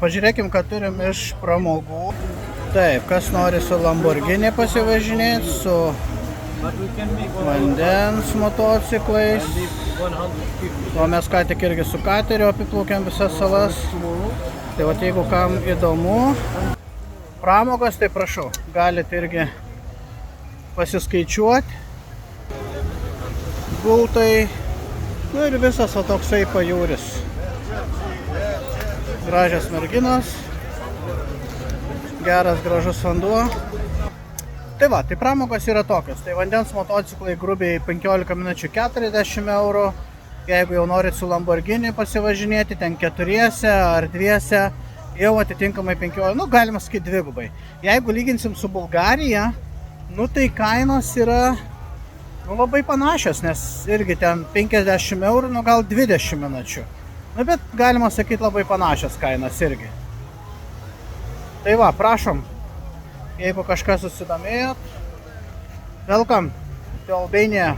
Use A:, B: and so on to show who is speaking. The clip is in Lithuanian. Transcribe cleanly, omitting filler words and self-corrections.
A: Pažiūrėkim, ką turim iš pramogų. Taip, kas nori su Lamborghini pasivažinėti, su vandens motociklais. O mes ką tik irgi su kateriu apiplaukėm visas salas. Tai vat, jeigu kam įdomu, pramogos, tai prašau, galite irgi pasiskaičiuoti. Gultai, nu ir visas va toksai pajūris. Gražios merginos, geras gražus vanduo. Tai va, tai pramogos yra tokios. Tai vandens motociklai grubiai 15 minučių 40 eurų. Jeigu jau norit su Lamborghini pasivažinėti, ten 4 ar 2, jau atitinkamai 15, nu galima sakyti dvigubai. Jeigu lyginsim su Bulgarija, nu tai kainos yra labai panašios, nes irgi ten 50 eurų, nu gal 20 minučių. Nu bet galima sakyti labai panašios kainos irgi. Tai va, prašom, jeigu kažkas susidomėjot, welcome to Albania.